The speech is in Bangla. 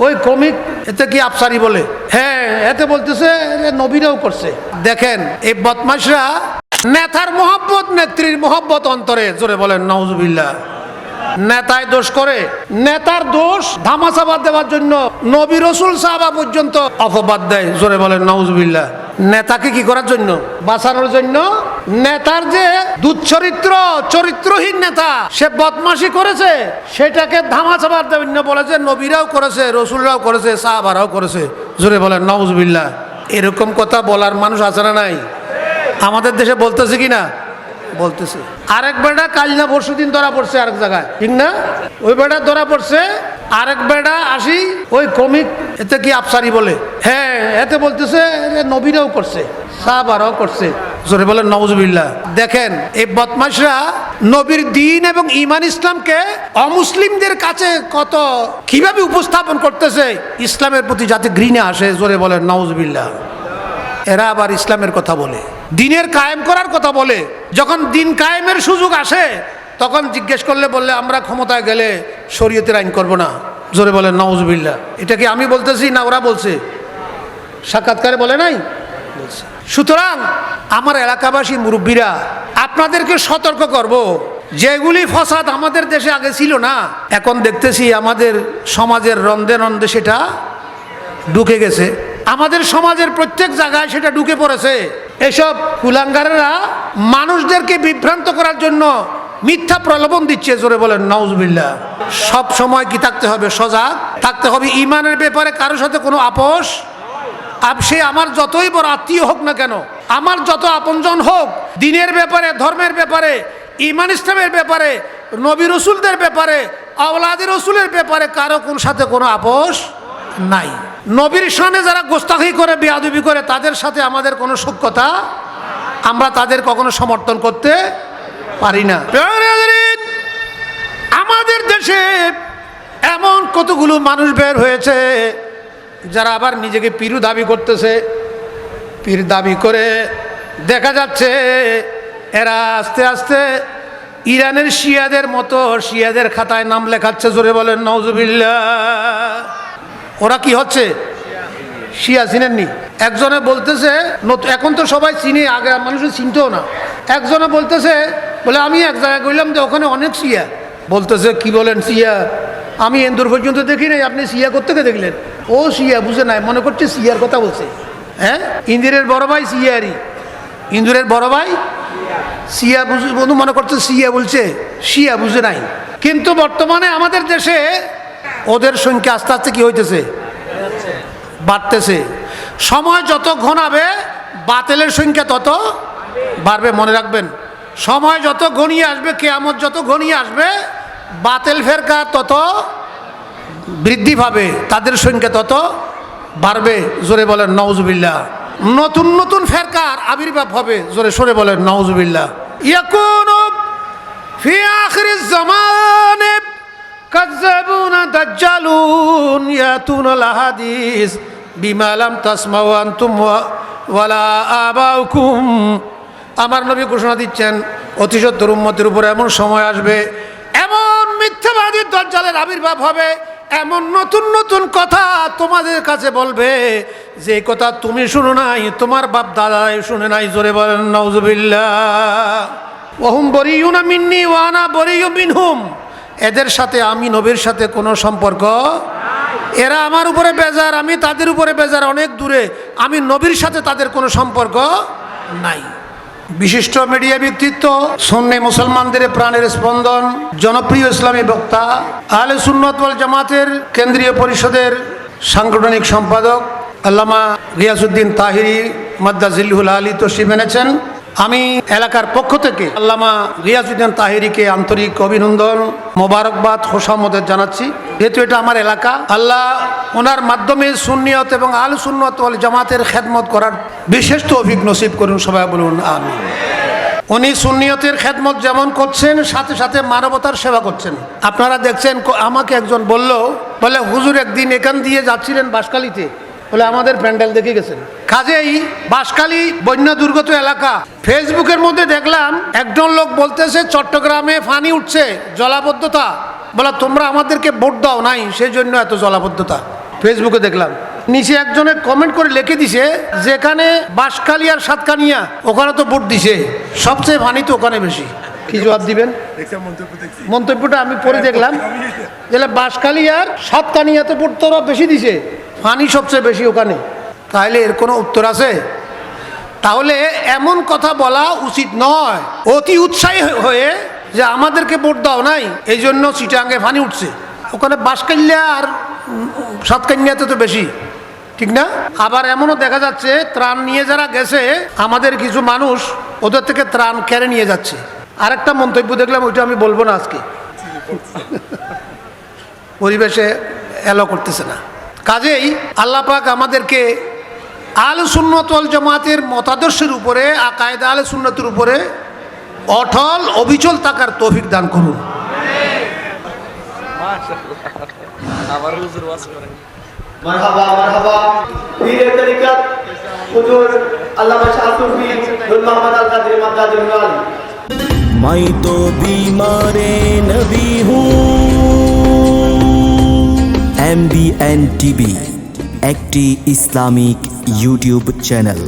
ওই কমিক এতে কি আফসারি বলে, হ্যাঁ এতে বলতেছে নবীরাও করছে। দেখেন এই বদমাশরা নেতার মোহাব্বত, নেত্রীর মোহাব্বত অন্তরে, জোরে বলেন নাউজুবিল্লাহ। নেতায় দোষ করে, নেতার দোষ ধামাচাপা দেওয়ার জন্য নবী রাসূল সাহাবা পর্যন্ত অপবাদ দেয়, জোরে বলেন নাউজুবিল্লাহ। নেতাকে কি করার জন্য? বাঁচানোর জন্য। নেতার যে দুচ্চরিত্র, চরিত্রহীন নেতা, সে বদমাশি করেছে, সেটাকে ধামাচাপা দেওয়ার জন্য বলে যে নবীরাও করেছে, রসুলরাও করেছে, সাহাবারাও করেছে, জোরে বলেন নাউজুবিল্লাহ। এরকম কথা বলার মানুষ আছে না নাই? আমাদের দেশে বলতেছে কি না? বলতেছে। আরেক বেটা কাল না পরশু দিন ধরা পড়ছে আরেক জায়গায়, ঠিক না? ওই বেটা ধরা পড়ছে, আরেক বেটা আসি ওই কমিক এতে কি আফসারি বলে, হ্যাঁ এতে বলতেছে নবীরাও করছে, সাহাবারাও করছে, জোরে বলেন নাউজুবিল্লাহ। দেখেন এই বদমাশরা নবীর দ্বীন এবং ঈমান ইসলামকে অমুসলিমদের কাছে কত কিভাবে উপস্থাপন করতেছে, ইসলামের প্রতি যাতে ঘৃণা আসে, জোরে বলেন নাউজুবিল্লাহ। এরা আবার ইসলামের কথা বলে, দিনের কায়েম করার কথা বলে। যখন দিন কায়েমের সুযোগ আসে তখন জিজ্ঞেস করলে বললে আমরা ক্ষমতায় গেলে শরীয়তের আইন করব না, জোরে বলেন নাউজুবিল্লাহ। এটা কি আমি বলতেছি না ওরা বলছে? সাক্ষাৎকারে বলে নাই, বলছে। সুতরাং আমার এলাকাবাসী মুরব্বীরা আপনাদেরকে সতর্ক করব, যেগুলি ফসাদ আমাদের দেশে আগে ছিল না, এখন দেখতেছি আমাদের সমাজের রন্ধে রন্ধে সেটা ঢুকে গেছে, আমাদের সমাজের প্রত্যেক জায়গায় সেটা ঢুকে পড়েছে। এসব কুলাঙ্গারেরা মানুষদেরকে বিভ্রান্ত করার জন্য মিথ্যা প্রলোভন দিচ্ছে, জোরে বলেন নাউজুবিল্লাহ। সব সময় কি থাকতে হবে? সজাগ থাকতে হবে। ঈমানের ব্যাপারে কারোর সাথে কোনো আপোষ, সে আমার যতই বড় আত্মীয় হোক না কেন, আমার যত আপনজন হোক, দিনের ব্যাপারে, ধর্মের ব্যাপারে, ঈমান ইসলামের ব্যাপারে, নবী রসুলদের ব্যাপারে, আওলাদ রসুলের ব্যাপারে কারো কোন সাথে কোনো আপোষ নাই। নবীর শানে যারা গোস্তাখি করে, বেয়াদবি করে, তাদের সাথে আমাদের কোনো সখ্যতা, আমরা তাদের কখনো সমর্থন করতে পারি না। আমাদের দেশে এমন কতগুলো মানুষ বের হয়েছে যারা আবার নিজেকে পীর দাবি করতেছে। পীর দাবি করে দেখা যাচ্ছে এরা আস্তে আস্তে ইরানের শিয়াদের মতো শিয়াদের খাতায় নাম লেখাচ্ছে, জোরে বলেন নাউজুবিল্লাহ। ওরা কি হচ্ছে? শিয়া চিনেননি? একজনে বলতেছে, এখন তো সবাই চিনে, আগে মানুষের চিনতেও না। একজনে বলতেছে, বলে আমি এক জায়গায় গেলাম যে ওখানে অনেক শিয়া। বলতেছে কি বলেন শিয়া? আমি এন্দুর পর্যন্ত দেখি নাই, আপনি শিয়া কোত্থেকে দেখলেন? ও শিয়া বুঝে নাই, মনে করছে শিয়ার কথা বলছে। হ্যাঁ, ইন্দিরের বড় ভাই শিয়ারি, ইন্দুরের বড় ভাই শিয়া বুঝে, বন্ধু মনে করছে শিয়া বলছে, শিয়া বুঝে নাই। কিন্তু বর্তমানে আমাদের দেশে ওদের সংখ্যা আস্তে আস্তে কি হইতেছে? বাড়তেছে। সময় যত ঘনাবে বাতিলের সংখ্যা তত বাড়বে, মনে রাখবেন। সময় যত ঘনিয়ে আসবে, কিয়ামত যত ঘনিয়ে আসবে, বাতিল ফেরকা তত বৃদ্ধি পাবে, তাদের সংখ্যা তত বাড়বে, জোরে বলেন নাউজুবিল্লাহ। নতুন নতুন ফেরকার আবির্ভাব হবে, জোরে সরে বলেন নাউজুবিল্লাহ। ইয়াকুনু ফি আখিরিজ জামানে কাযযাবুনা দাজ্জালুন ইয়াতুনাল হাদিস বিমা লাম তাসমাউ আনতুম ওয়ালা আবাউকুম। আমার নবী ঘোষণা দিচ্ছেন অতি সত্বর উম্মতের উপরে এমন সময় আসবে, এমন মিথ্যাবাদী দাজ্জালের আবির্ভাব হবে, এমন নতুন নতুন কথা তোমাদের কাছে বলবে যে কথা তুমি শুনো নাই, তোমার বাপ দাদাই শুনে নাই, জোরে বলেন নাউজুবিল্লাহ। ওয়াহুম বরিয়ুনা মিন্নি ওয়া আনা বরিয়্যু মিনহুম। এদের সাথে আমি নবীর সাথে কোনো সম্পর্ক, এরা আমার উপরে বেজার, আমি তাদের উপরে বেজার, অনেক দূরে, আমি নবীর সাথে তাদের কোনো সম্পর্ক নাই। বিশিষ্ট মিডিয়া ব্যক্তিত্ব, সুন্নি মুসলমানদের প্রাণের স্পন্দন, জনপ্রিয় ইসলামী বক্তা, আহলে সুন্নাত ওয়াল জামাতের কেন্দ্রীয় পরিষদের সাংগঠনিক সম্পাদক আল্লামা গিয়াসউদ্দিন তাহিরি মাদ্দাজিল্লুহুল আলী তশরিফ এনেছেন। আমি এলাকার পক্ষ থেকে আল্লামা গিয়াসউদ্দিন তাহিরিকে আন্তরিক অভিনন্দন, মোবারকবাদ, খোশামদের জানাচ্ছি। যেহেতু এটা আমার এলাকা, আল্লাহ ওনার মাধ্যমে সুন্নিয়ত এবং আহলে সুন্নাত ওয়াল জামাতের খেদমত করার বিশেষ তৌফিক নসিব করুন, সবাই বলুন আমিন। উনি সুন্নিয়তের খেদমত যেমন করছেন, সাথে সাথে মানবতার সেবা করছেন। আপনারা দেখছেন, আমাকে একজন বলে হুজুর একদিন এখান দিয়ে যাচ্ছিলেন বাঁশখালীতে, বলে আমাদের প্যান্ডেল দেখে গেছেন। কাজেই বাঁশখালী বন্যা দুর্গত এলাকা, ফেসবুকের মধ্যে দেখলাম একজন লোক বলতেছে চট্টগ্রামে পানি উঠছে, জলাবদ্ধতা, বলে তোমরা আমাদেরকে ভোট দাও নাই, সেই জন্য এত জলাবদ্ধতা। ফেসবুকে দেখলাম, নিচে একজনে কমেন্ট করে লিখে দিছে, যেখানে বাঁশখালী আর সাতকানিয়া ওখানে তো ভোট দিছে, সবচেয়ে ফানি তো ওখানে বেশি। কি জবাব দিবেন? মন্তব্যটা আমি পড়ে দেখলাম, যে বাঁশখালী আর সাতকানিয়াতে ভোট তো ওরা বেশি দিছে, ফানি সবচেয়ে বেশি ওখানে। তাহলে এর কোনো উত্তর আছে? তাহলে এমন কথা বলা উচিত নয়। অতি উৎসাহী হয়ে যে আমাদেরকে ভোট দাও নাই, এই জন্য চিটাঙ্গে ফানি উঠছে, ওখানে বাঁশখালিয়া আর সাতকানিয়াতে তো বেশি, ঠিক না? আবার এমনও দেখা যাচ্ছে ত্রাণ নিয়ে যারা গেছে, আমাদের কিছু মানুষ ওদের থেকে ত্রাণ কেড়ে নিয়ে যাচ্ছে। আরেকটা মন্তব্য দেখলাম, ওইটা আমি বলবো না আজকে, পরিবেশে এলো করতেছে না। কাজেই আল্লাহ পাক আমাদেরকে আহলে সুন্নাত ওয়াল জামাতের মতাদর্শের উপরে, আকায়েদে আহলে সুন্নাতের উপরে অটল অবিচল থাকার তৌফিক দান করুন। আবার হুজুর ওয়াজ করেন। মারহাবা মারহাবা। পীরের তরিকত হুজুর আল্লামা শাহ সুফি নূর মোহাম্মদ আল কাদের মাদাদুল আলী। मैं तो बीमार नबी हूँ। MBN TV একটি ইসলামিক ইউটিউব চ্যানেল।